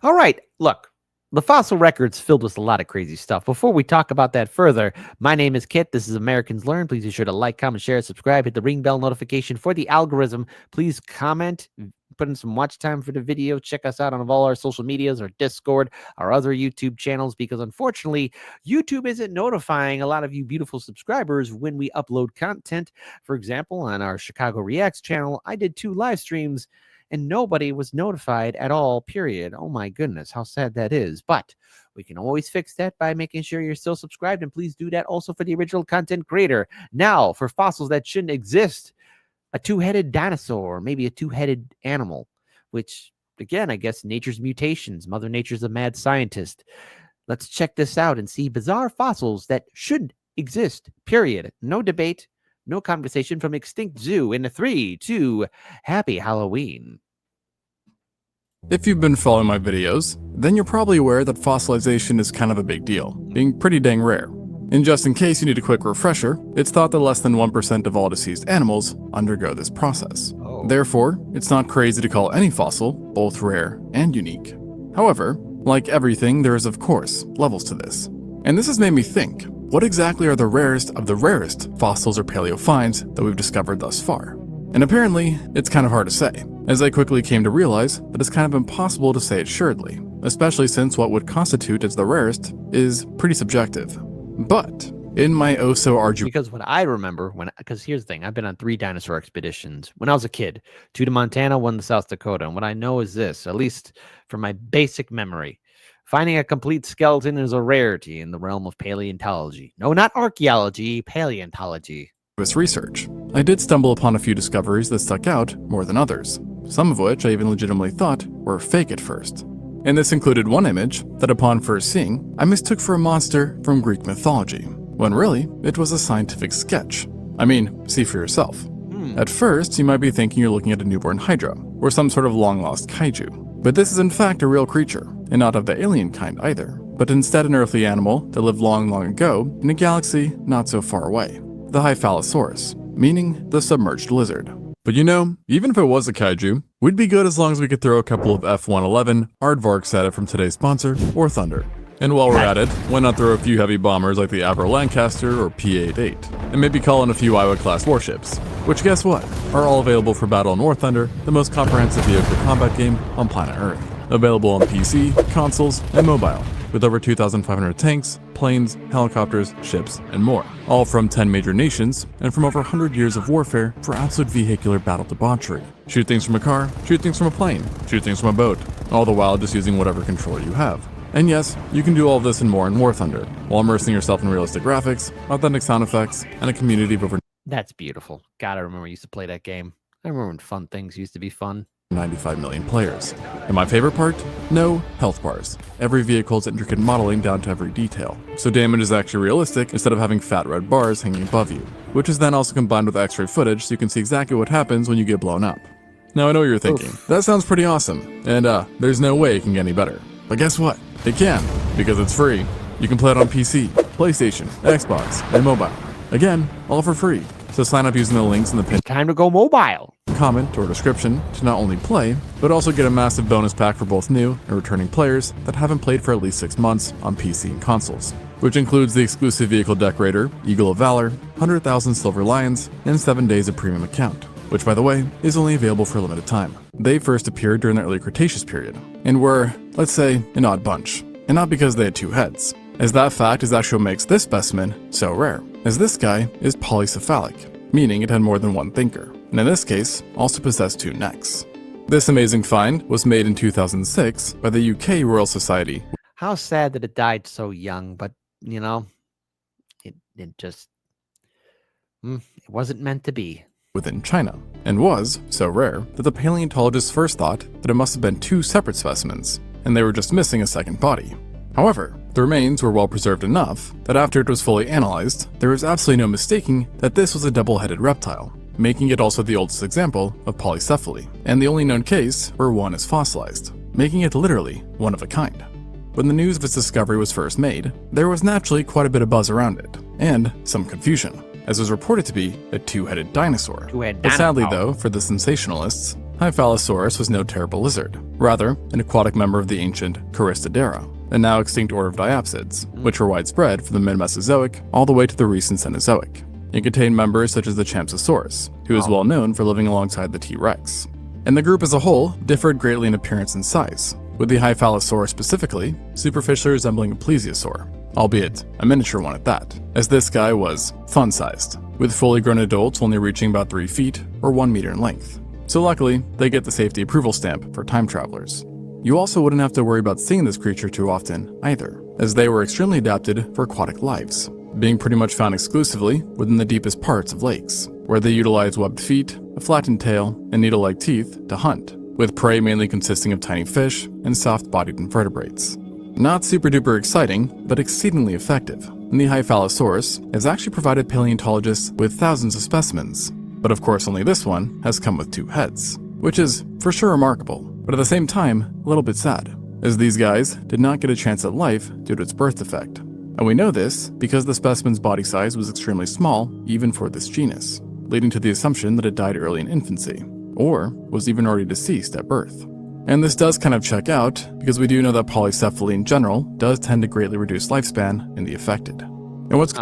All right, look, the fossil record's filled with a lot of crazy stuff. Before we talk about that further, my name is Kit. This is Americans Learn. Please be sure to like, comment, share, subscribe, hit the ring bell notification for the algorithm. Please comment, put in some watch time for the video. Check us out on all our social medias, our Discord, our other YouTube channels, because unfortunately, YouTube isn't notifying a lot of you beautiful subscribers when we upload content. For example, on our Chicago Reacts channel, I did 2 live streams and nobody was notified at all, period. Oh my goodness, how sad that is. But we can always fix that by making sure you're still subscribed, and please do that also for the original content creator. Now, for fossils that shouldn't exist, a 2-headed dinosaur, maybe a 2-headed animal, which, again, I guess nature's mutations. Mother Nature's a mad scientist. Let's check this out and see bizarre fossils that shouldn't exist, period. No debate. No conversation from Extinct Zoo in 3, 2, happy Halloween. If you've been following my videos, then you're probably aware that fossilization is kind of a big deal, being pretty dang rare. And just in case you need a quick refresher, it's thought that less than 1% of all deceased animals undergo this process. Therefore, it's not crazy to call any fossil both rare and unique. However, like everything, there is of course levels to this. And this has made me think, what exactly are the rarest of the rarest fossils or paleo finds that we've discovered thus far? And apparently, it's kind of hard to say, as I quickly came to realize that it's kind of impossible to say it assuredly, especially since what would constitute as the rarest is pretty subjective. But in my oh-so-arduous... Because what I remember, because here's the thing, I've been on 3 dinosaur expeditions when I was a kid, 2 to Montana, 1 to South Dakota, and what I know is this, at least from my basic memory, finding a complete skeleton is a rarity in the realm of paleontology. No, not archaeology, paleontology. Research, I did stumble upon a few discoveries that stuck out more than others, some of which I even legitimately thought were fake at first. And this included one image that upon first seeing, I mistook for a monster from Greek mythology, when really, it was a scientific sketch. I mean, see for yourself. At first, you might be thinking you're looking at a newborn hydra, or some sort of long-lost kaiju. But this is in fact a real creature, and not of the alien kind either, but instead an earthly animal that lived long, long ago in a galaxy not so far away. The Hyphalosaurus, meaning the submerged lizard. But you know, even if it was a kaiju, we'd be good as long as we could throw a couple of F-111 aardvarks at it from today's sponsor, War Thunder. And while we're at it, why not throw a few heavy bombers like the Avro Lancaster or P-88, and maybe call in a few Iowa-class warships, which guess what, are all available for battle in War Thunder, the most comprehensive vehicle combat game on planet Earth. Available on PC, consoles, and mobile, with over 2,500 tanks, planes, helicopters, ships, and more. All from 10 major nations, and from over 100 years of warfare for absolute vehicular battle debauchery. Shoot things from a car, shoot things from a plane, shoot things from a boat, all the while just using whatever controller you have. And yes, you can do all of this and more in War Thunder, while immersing yourself in realistic graphics, authentic sound effects, and a community of over... That's beautiful. God, I remember I used to play that game. I remember when fun things used to be fun. 95 million players. And my favorite part? No health bars. Every vehicle's intricate modeling down to every detail, so damage is actually realistic instead of having fat red bars hanging above you, which is then also combined with x-ray footage so you can see exactly what happens when you get blown up. Now I know what you're thinking, that sounds pretty awesome, and there's no way it can get any better. But guess what? It can, because it's free. You can play it on PC, PlayStation, Xbox, and mobile. Again, all for free. So sign up using the links in the pinned Time to go mobile. comment or description to not only play, but also get a massive bonus pack for both new and returning players that haven't played for at least 6 months on PC and consoles, which includes the exclusive vehicle decorator, Eagle of Valor, 100,000 Silver Lions, and 7 days of premium account, which by the way, is only available for a limited time. They first appeared during the early Cretaceous period, and were, let's say, an odd bunch, and not because they had 2 heads, as that fact is actually what makes this specimen so rare, as this guy is polycephalic, meaning it had more than 1 thinker, and in this case, also possessed 2 necks. This amazing find was made in 2006 by the UK Royal Society. How sad that it died so young, but, you know, it just, it wasn't meant to be. Within China, and was so rare that the paleontologists first thought that it must have been 2 separate specimens, and they were just missing a second body. However, the remains were well preserved enough that after it was fully analyzed, there was absolutely no mistaking that this was a double-headed reptile, making it also the oldest example of polycephaly, and the only known case where one is fossilized, making it literally one of a kind. When the news of its discovery was first made, there was naturally quite a bit of buzz around it, and some confusion. as was reported to be a two-headed dinosaur. Two-headed But sadly, dinosaur. though, for the sensationalists, Hyphalosaurus was no terrible lizard, rather an aquatic member of the ancient Corystodera, a now extinct order of diapsids, which were widespread from the mid-Mesozoic all the way to the recent Cenozoic. It contained members such as the Champsosaurus, who is well known for living alongside the T-Rex. And the group as a whole differed greatly in appearance and size, with the Hyphalosaurus specifically superficially resembling a plesiosaur, albeit a miniature one at that, as this guy was fun-sized, with fully grown adults only reaching about 3 feet or 1 meter in length. So luckily, they get the safety approval stamp for time travelers. You also wouldn't have to worry about seeing this creature too often either, as they were extremely adapted for aquatic lives, being pretty much found exclusively within the deepest parts of lakes, where they utilize webbed feet, a flattened tail, and needle-like teeth to hunt, with prey mainly consisting of tiny fish and soft-bodied invertebrates. Not super duper exciting, but exceedingly effective, and the Hyphalosaurus has actually provided paleontologists with thousands of specimens, but of course only this one has come with 2 heads, which is for sure remarkable, but at the same time, a little bit sad, as these guys did not get a chance at life due to its birth defect. And we know this because the specimen's body size was extremely small even for this genus, leading to the assumption that it died early in infancy, or was even already deceased at birth. And this does kind of check out, because we do know that polycephaly in general does tend to greatly reduce lifespan in the affected. And what's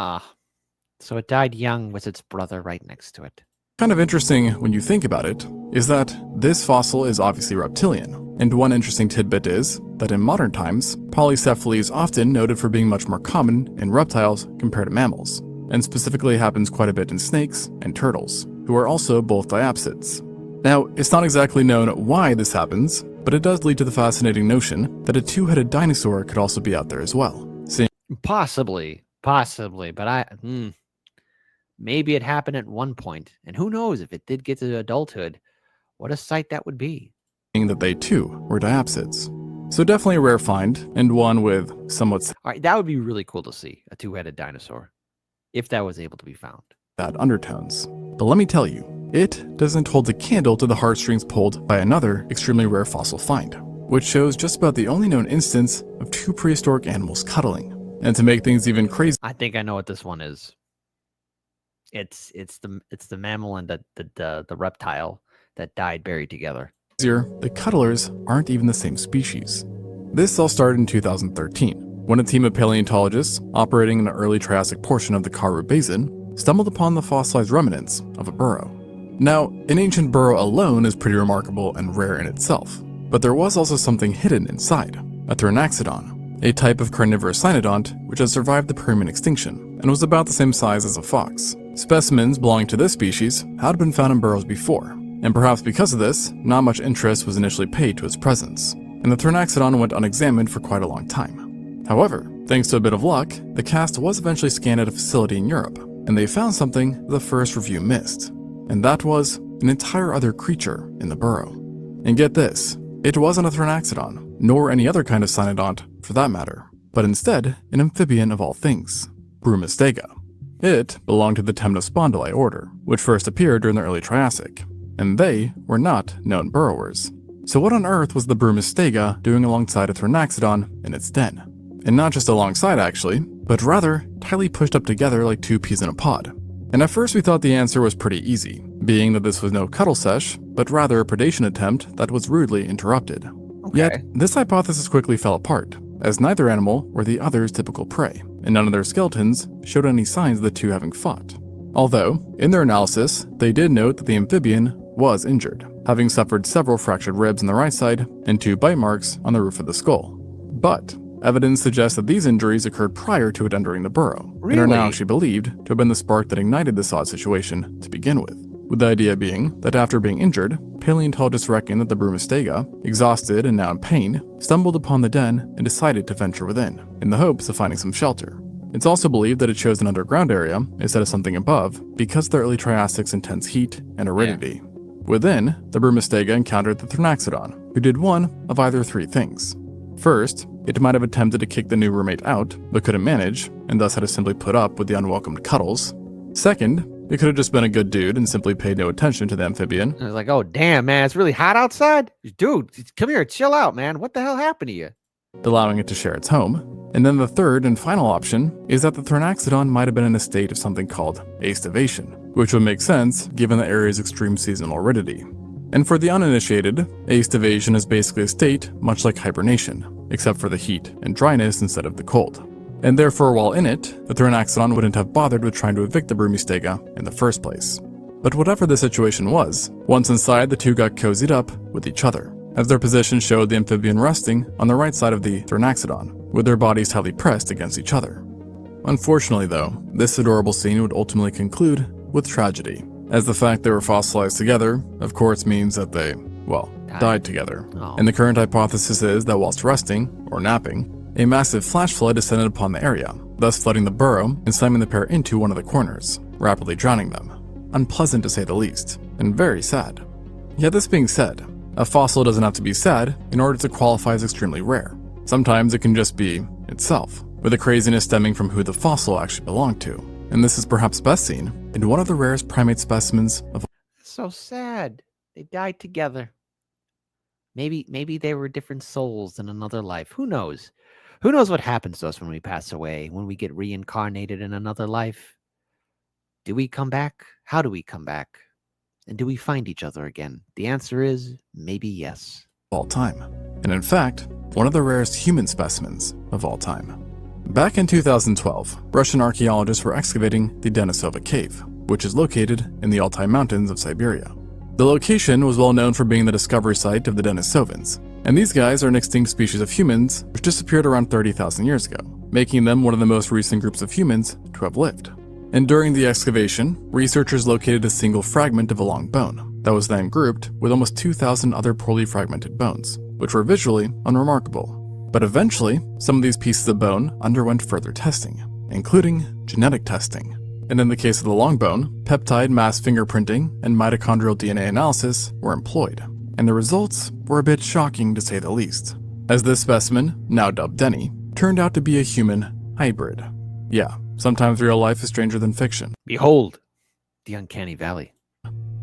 So it died young with its brother right next to it. kind of interesting when you think about it is that this fossil is obviously reptilian, and one interesting tidbit is that in modern times, polycephaly is often noted for being much more common in reptiles compared to mammals, and specifically happens quite a bit in snakes and turtles, who are also both diapsids. Now, it's not exactly known why this happens, but it does lead to the fascinating notion that a two-headed dinosaur could also be out there as well. Possibly, but maybe it happened at one point, and who knows if it did get to adulthood, what a sight that would be. Seeing that they too were diapsids. So definitely a rare find, and one with somewhat All right, that would be really cool to see, a two-headed dinosaur, if that was able to be found. sad undertones. But let me tell you, it doesn't hold a candle to the heartstrings pulled by another extremely rare fossil find, which shows just about the only known instance of 2 prehistoric animals cuddling. And to make things even crazier, I think I know what this one is. It's the mammal and the reptile that died buried together. the cuddlers aren't even the same species. This all started in 2013, when a team of paleontologists operating in the early Triassic portion of the Karoo Basin stumbled upon the fossilized remnants of a burrow. Now, an ancient burrow alone is pretty remarkable and rare in itself, but there was also something hidden inside, a Thranaxodon, a type of carnivorous cynodont which has survived the Permian extinction and was about the same size as a fox. Specimens belonging to this species had been found in burrows before, and perhaps because of this, not much interest was initially paid to its presence, and the Thranaxodon went unexamined for quite a long time. However, thanks to a bit of luck, the cast was eventually scanned at a facility in Europe, and they found something the first review missed, and that was an entire other creature in the burrow. And get this, it wasn't a Thranaxodon, nor any other kind of cynodont for that matter, but instead an amphibian of all things, Brumistega. It belonged to the Temnospondyli order, which first appeared during the early Triassic, and they were not known burrowers. So what on earth was the Brumistega doing alongside a Thranaxodon in its den? And not just alongside actually, but rather tightly pushed up together like 2 peas in a pod. And at first we thought the answer was pretty easy, being that this was no cuddle sesh, but rather a predation attempt that was rudely interrupted. Okay. Yet, this hypothesis quickly fell apart, as neither animal were the other's typical prey, and none of their skeletons showed any signs of the two having fought. Although, in their analysis, they did note that the amphibian was injured, having suffered several fractured ribs on the right side and 2 bite marks on the roof of the skull. But evidence suggests that these injuries occurred prior to it entering the burrow, and are now Really? actually believed to have been the spark that ignited this odd situation to begin with the idea being that after being injured, paleontologists reckon that the Brumistega, exhausted and now in pain, stumbled upon the den and decided to venture within, in the hopes of finding some shelter. It's also believed that it chose an underground area instead of something above because of the early Triassic's intense heat and aridity. Within, the Brumistega encountered the Thranaxodon, who did one of either 3 things. First, it might have attempted to kick the new roommate out, but couldn't manage, and thus had to simply put up with the unwelcomed cuddles. Second, it could have just been a good dude and simply paid no attention to the amphibian. I was like, oh, damn, man, it's really hot outside? Dude, come here, chill out, man. What the hell happened to you? allowing it to share its home. And then the third and final option is that the Thranaxodon might have been in a state of something called aestivation, which would make sense given the area's extreme seasonal aridity. And for the uninitiated, aestivation is basically a state much like hibernation, except for the heat and dryness instead of the cold. And therefore, while in it, the Thranaxodon wouldn't have bothered with trying to evict the Brumistega in the first place. But whatever the situation was, once inside, the two got cozied up with each other, as their position showed the amphibian resting on the right side of the Thranaxodon, with their bodies tightly pressed against each other. Unfortunately though, this adorable scene would ultimately conclude with tragedy, as the fact they were fossilized together, of course, means that they, well, died together. Oh. And the current hypothesis is that whilst resting, or napping, a massive flash flood descended upon the area, thus flooding the burrow and slamming the pair into one of the corners, rapidly drowning them. Unpleasant to say the least, and very sad. Yet this being said, a fossil doesn't have to be sad in order to qualify as extremely rare. Sometimes it can just be itself, with the craziness stemming from who the fossil actually belonged to. And this is perhaps best seen in one of the rarest primate specimens of So sad. They died together. Maybe they were different souls in another life. Who knows? Who knows what happens to us when we pass away, when we get reincarnated in another life? Do we come back? How do we come back? And do we find each other again? The answer is maybe yes. all time. And in fact, one of the rarest human specimens of all time. Back in 2012, Russian archaeologists were excavating the Denisova cave, which is located in the Altai Mountains of Siberia. The location was well known for being the discovery site of the Denisovans, and these guys are an extinct species of humans which disappeared around 30,000 years ago, making them one of the most recent groups of humans to have lived. And during the excavation, researchers located a single fragment of a long bone that was then grouped with almost 2,000 other poorly fragmented bones, which were visually unremarkable. But eventually, some of these pieces of bone underwent further testing, including genetic testing. And in the case of the long bone, peptide mass fingerprinting and mitochondrial DNA analysis were employed. And the results were a bit shocking to say the least, as this specimen, now dubbed Denny, turned out to be a human hybrid. Yeah, sometimes real life is stranger than fiction. Behold, the uncanny valley.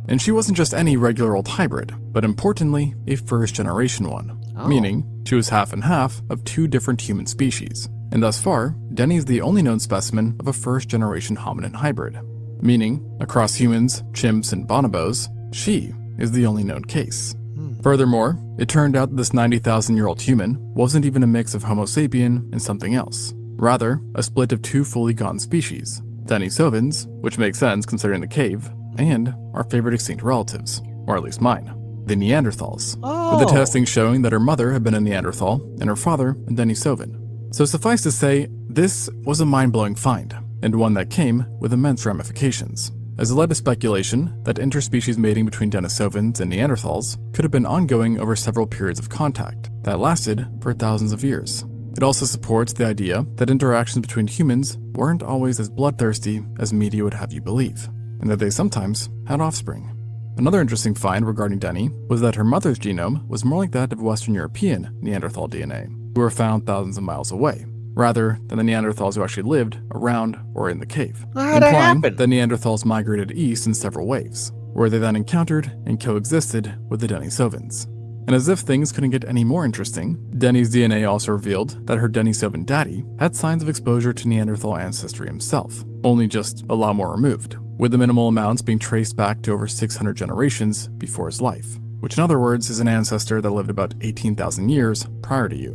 And she wasn't just any regular old hybrid, but importantly, a first-generation one, meaning she was half and half of two different human species. And thus far, Denny is the only known specimen of a first-generation hominin hybrid, meaning, across humans, chimps, and bonobos, she is the only known case. Furthermore, it turned out that this 90,000-year-old human wasn't even a mix of Homo sapien and something else. Rather, a split of two fully gone species, Denisovans, which makes sense considering the cave, and our favorite extinct relatives, or at least mine, the Neanderthals, with the testing showing that her mother had been a Neanderthal and her father a Denisovan. So suffice to say, this was a mind-blowing find, and one that came with immense ramifications, as it led to speculation that interspecies mating between Denisovans and Neanderthals could have been ongoing over several periods of contact that lasted for thousands of years. It also supports the idea that interactions between humans weren't always as bloodthirsty as media would have you believe, and that they sometimes had offspring. Another interesting find regarding Denny was that her mother's genome was more like that of Western European Neanderthal DNA, who were found thousands of miles away, rather than the Neanderthals who actually lived around or in the cave, implying that Neanderthals migrated east in several waves, where they then encountered and coexisted with the Denisovans. And as if things couldn't get any more interesting, Denny's DNA also revealed that her Denisovan daddy had signs of exposure to Neanderthal ancestry himself, only just a lot more removed, with the minimal amounts being traced back to over 600 generations before his life, which in other words is an ancestor that lived about 18,000 years prior to you.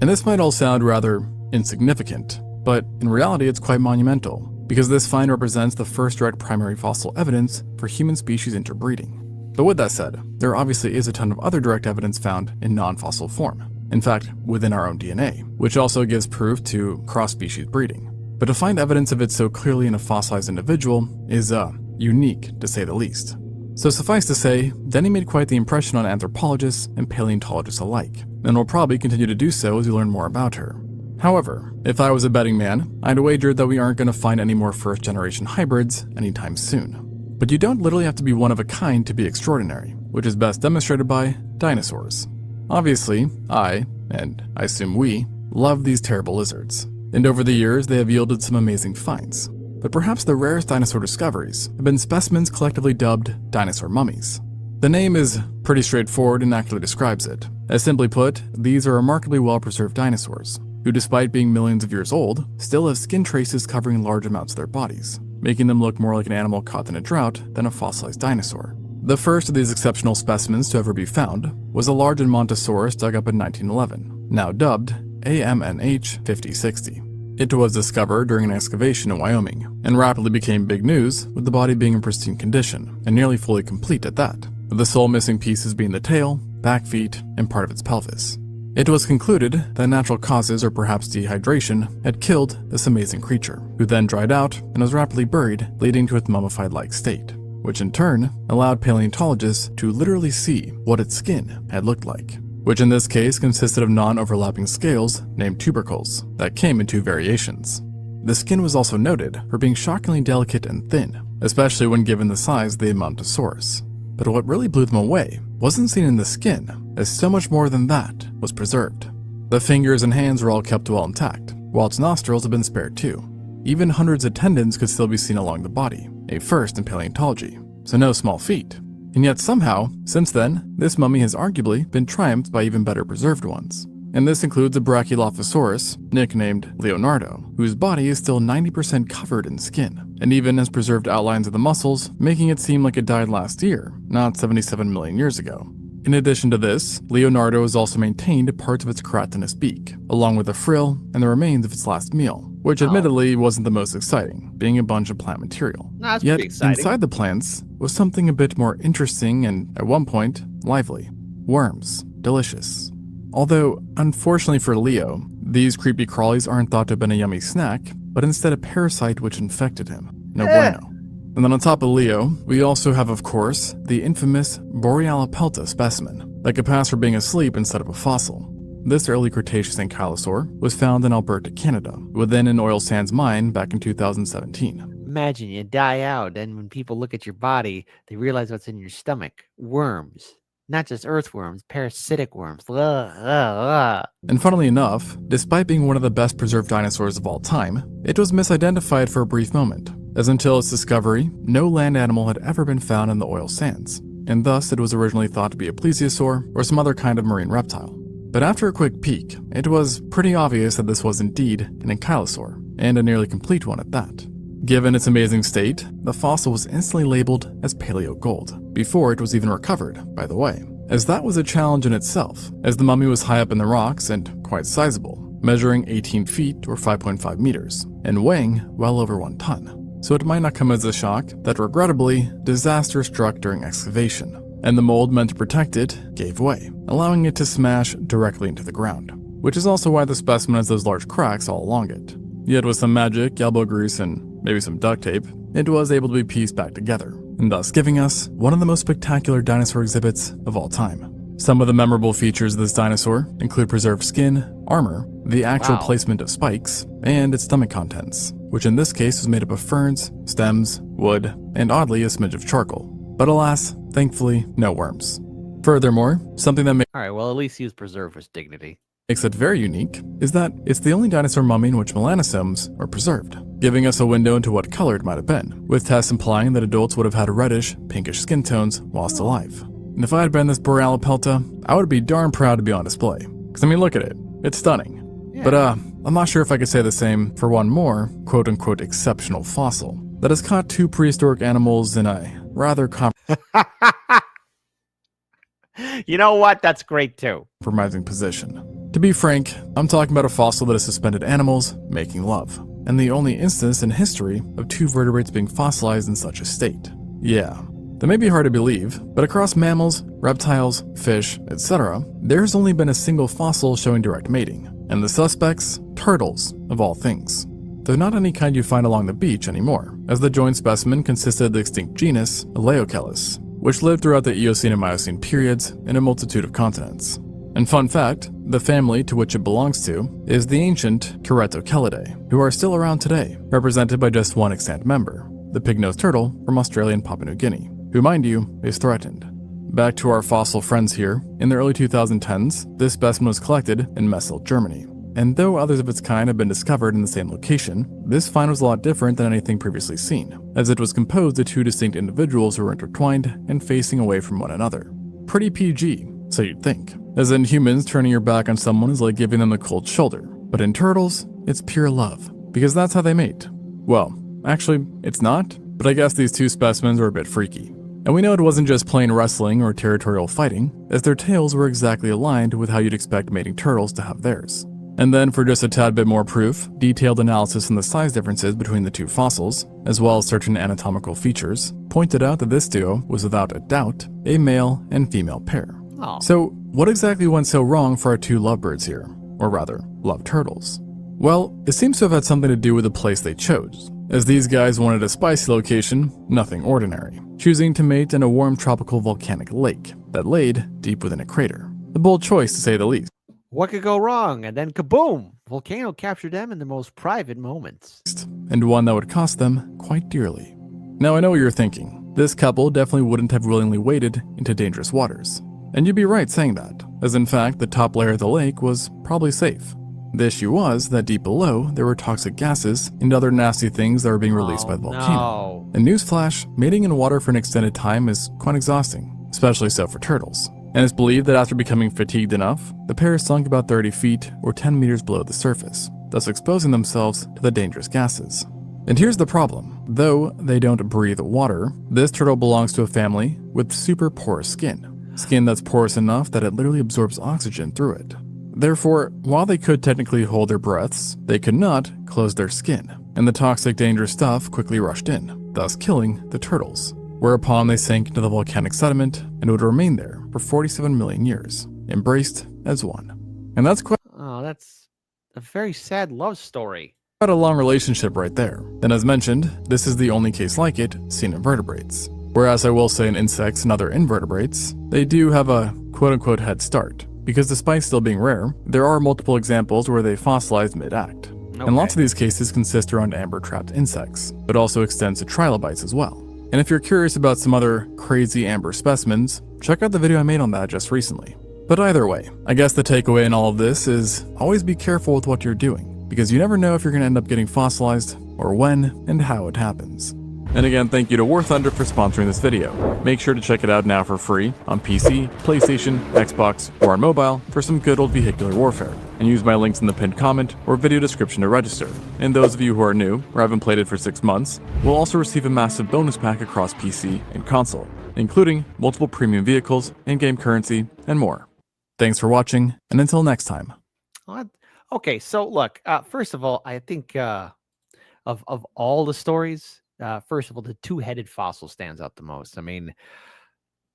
And this might all sound rather insignificant, but in reality it's quite monumental, because this find represents the first direct primary fossil evidence for human species interbreeding. But with that said, there obviously is a ton of other direct evidence found in non-fossil form, in fact, within our own DNA, which also gives proof to cross-species breeding. But to find evidence of it so clearly in a fossilized individual is, unique to say the least. So suffice to say, Denny made quite the impression on anthropologists and paleontologists alike, and will probably continue to do so as we learn more about her. However, if I was a betting man, I'd wager that we aren't going to find any more first-generation hybrids anytime soon. But you don't literally have to be one of a kind to be extraordinary, which is best demonstrated by dinosaurs. Obviously, and I assume we, love these terrible lizards, and over the years they have yielded some amazing finds. But perhaps the rarest dinosaur discoveries have been specimens collectively dubbed dinosaur mummies. The name is pretty straightforward and accurately describes it, As simply put, these are remarkably well-preserved dinosaurs, who despite being millions of years old, still have skin traces covering large amounts of their bodies, making them look more like an animal caught in a drought than a fossilized dinosaur. The first of these exceptional specimens to ever be found was a large Montosaurus dug up in 1911, now dubbed AMNH 5060. It was discovered during an excavation in Wyoming, and rapidly became big news with the body being in pristine condition, and nearly fully complete at that, with the sole missing pieces being the tail, back feet, and part of its pelvis. It was concluded that natural causes or perhaps dehydration had killed this amazing creature, who then dried out and was rapidly buried, leading to its mummified-like state, which in turn allowed paleontologists to literally see what its skin had looked like, which in this case consisted of non-overlapping scales named tubercles that came in two variations. The skin was also noted for being shockingly delicate and thin, especially when given the size of the Montosaurus. But what really blew them away wasn't seen in the skin, as so much more than that was preserved. The fingers and hands were all kept well intact, while its nostrils had been spared too. Even hundreds of tendons could still be seen along the body, a first in paleontology, so no small feat. And yet somehow, since then, this mummy has arguably been triumphed by even better preserved ones. And this includes a Brachylophosaurus, nicknamed Leonardo, whose body is still 90% covered in skin, and even has preserved outlines of the muscles, making it seem like it died last year, not 77 million years ago. In addition to this, Leonardo has also maintained parts of its keratinous beak, along with the frill and the remains of its last meal, which admittedly wasn't the most exciting, being a bunch of plant material. That's Yet, pretty exciting. inside the plants was something a bit more interesting and, at one point, lively. Worms. Delicious. Although, unfortunately for Leo, these creepy crawlies aren't thought to have been a yummy snack, but instead a parasite which infected him. No bueno. And then on top of Leo, we also have, of course, the infamous Borealopelta specimen that could pass for being asleep instead of a fossil. This early Cretaceous ankylosaur was found in Alberta, Canada, within an oil sands mine back in 2017. Imagine you die out, and when people look at your body, they realize what's in your stomach. Worms. Not just earthworms, parasitic worms. Ugh, ugh, ugh. And funnily enough, despite being one of the best preserved dinosaurs of all time, it was misidentified for a brief moment, as until its discovery, no land animal had ever been found in the oil sands, and thus it was originally thought to be a plesiosaur or some other kind of marine reptile. But after a quick peek, it was pretty obvious that this was indeed an ankylosaur, and a nearly complete one at that. Given its amazing state, the fossil was instantly labeled as Paleo Gold, before it was even recovered, by the way, as that was a challenge in itself, as the mummy was high up in the rocks and quite sizable, measuring 18 feet or 5.5 meters, and weighing well over 1 ton. So it might not come as a shock that regrettably, disaster struck during excavation, and the mold meant to protect it gave way, allowing it to smash directly into the ground, which is also why the specimen has those large cracks all along it. Yet with some magic, elbow grease, and maybe some duct tape, it was able to be pieced back together, and thus giving us one of the most spectacular dinosaur exhibits of all time. Some of the memorable features of this dinosaur include preserved skin, armor, the actual placement of spikes, and its stomach contents, which in this case was made up of ferns, stems, wood, and oddly a smidge of charcoal. But alas, thankfully, no worms. Furthermore, something that All right, well, at least he was preserved with dignity. makes it very unique is that it's the only dinosaur mummy in which melanosomes are preserved, giving us a window into what color it might have been, with tests implying that adults would have had reddish, pinkish skin tones whilst alive. And if I had been this Borealopelta, I would be darn proud to be on display. Because I mean, look at it. It's stunning. Yeah. But I'm not sure if I could say the same for one more quote-unquote exceptional fossil that has caught 2 prehistoric animals in a rather You know what? That's great too. compromising position. To be frank, I'm talking about a fossil that has suspended animals making love, and the only instance in history of 2 vertebrates being fossilized in such a state. Yeah, that may be hard to believe, but across mammals, reptiles, fish, etc., there's only been a single fossil showing direct mating, and the suspects, turtles, of all things. Though not any kind you find along the beach anymore, as the joint specimen consisted of the extinct genus Elaeochelys, which lived throughout the Eocene and Miocene periods in a multitude of continents. And fun fact, the family to which it belongs to is the ancient Keratochelidae, who are still around today, represented by just one extant member, the pig-nosed turtle from Australia and Papua New Guinea, who, mind you, is threatened. Back to our fossil friends here, in the early 2010s, this specimen was collected in Messel, Germany. And though others of its kind have been discovered in the same location, this find was a lot different than anything previously seen, as it was composed of 2 distinct individuals who were intertwined and facing away from one another. Pretty PG, So you'd think. As in humans, turning your back on someone is like giving them the cold shoulder. But in turtles, it's pure love. Because that's how they mate. Well, actually, it's not. But I guess these two specimens were a bit freaky. And we know it wasn't just plain wrestling or territorial fighting, as their tails were exactly aligned with how you'd expect mating turtles to have theirs. And then for just a tad bit more proof, detailed analysis on the size differences between the two fossils, as well as certain anatomical features, pointed out that this duo was without a doubt a male and female pair. Oh. So what exactly went so wrong for our two lovebirds here? Or rather, love turtles? Well, it seems to have had something to do with the place they chose, as these guys wanted a spicy location, nothing ordinary, choosing to mate in a warm tropical volcanic lake that laid deep within a crater. A bold choice to say the least. What could go wrong? And then kaboom! Volcano captured them in the most private moments. And one that would cost them quite dearly. Now I know what you're thinking. This couple definitely wouldn't have willingly waded into dangerous waters. And you'd be right saying that, as in fact the top layer of the lake was probably safe. The issue was that deep below there were toxic gases and other nasty things that were being released by the volcano. No. And newsflash, mating in water for an extended time is quite exhausting, especially so for turtles. And it's believed that after becoming fatigued enough, the pair sunk about 30 feet or 10 meters below the surface, thus exposing themselves to the dangerous gases. And here's the problem. Though they don't breathe water, this turtle belongs to a family with super porous skin. Skin that's porous enough that it literally absorbs oxygen through it. Therefore, while they could technically hold their breaths, they could not close their skin, and the toxic dangerous stuff quickly rushed in, thus killing the turtles. Whereupon they sank into the volcanic sediment and would remain there for 47 million years, embraced as one. And that's quite That's a very sad love story. a long relationship right there. And as mentioned, this is the only case like it seen in vertebrates. Whereas I will say in insects and other invertebrates, they do have a quote-unquote head start. Because despite still being rare, there are multiple examples where they fossilized mid-act. And lots of these cases consist around amber-trapped insects, but also extends to trilobites as well. And if you're curious about some other crazy amber specimens, check out the video I made on that just recently. But either way, I guess the takeaway in all of this is always be careful with what you're doing, because you never know if you're going to end up getting fossilized, or when and how it happens. And again, thank you to War Thunder for sponsoring this video. Make sure to check it out now for free on PC, PlayStation, Xbox, or on mobile for some good old vehicular warfare. And use my links in the pinned comment or video description to register. And those of you who are new or haven't played it for 6 months will also receive a massive bonus pack across PC and console, including multiple premium vehicles, in-game currency, and more. Thanks for watching, and until next time. Okay, so look, first of all, I think of all the stories, first of all, the two-headed fossil stands out the most. I mean,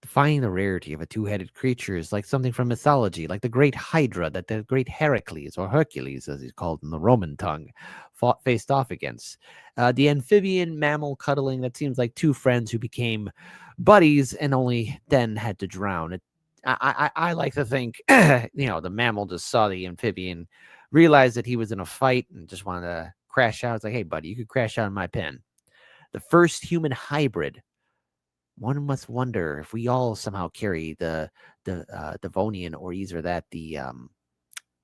finding the rarity of a two-headed creature is like something from mythology, like the great Hydra that the great Heracles, or Hercules as he's called in the Roman tongue, faced off against. The amphibian mammal cuddling, that seems like two friends who became buddies and only then had to drown. I like to think, the mammal just saw the amphibian, realized that he was in a fight and just wanted to crash out. It's like, hey, buddy, you could crash out in my pen. The first human hybrid. One must wonder if we all somehow carry the Devonian or either the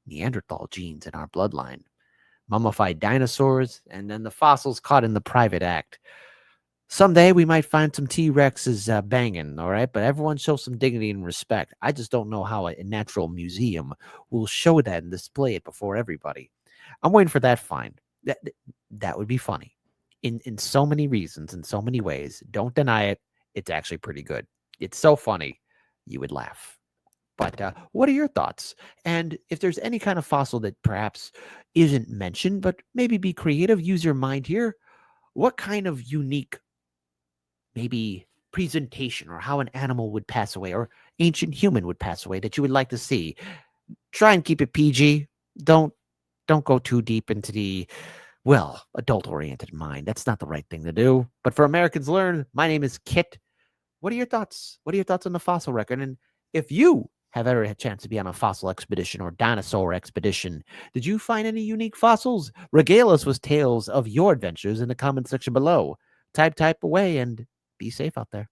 Neanderthal genes in our bloodline. Mummified dinosaurs, and then the fossils caught in the private act. Someday we might find some T-Rexes banging, all right? But everyone show some dignity and respect. I just don't know how a natural museum will show that and display it before everybody. I'm waiting for that find. That would be funny. In so many reasons, in so many ways. Don't deny it. It's actually pretty good. It's so funny, you would laugh. But what are your thoughts? And if there's any kind of fossil that perhaps isn't mentioned, but maybe be creative, use your mind here. What kind of unique, maybe presentation or how an animal would pass away or ancient human would pass away that you would like to see? Try and keep it PG. Don't go too deep into the adult-oriented mind. That's not the right thing to do. But for Americans Learn, my name is Kit. What are your thoughts? What are your thoughts on the fossil record? And if you have ever had a chance to be on a fossil expedition or dinosaur expedition, did you find any unique fossils? Regale us with tales of your adventures in the comment section below. Type away and be safe out there.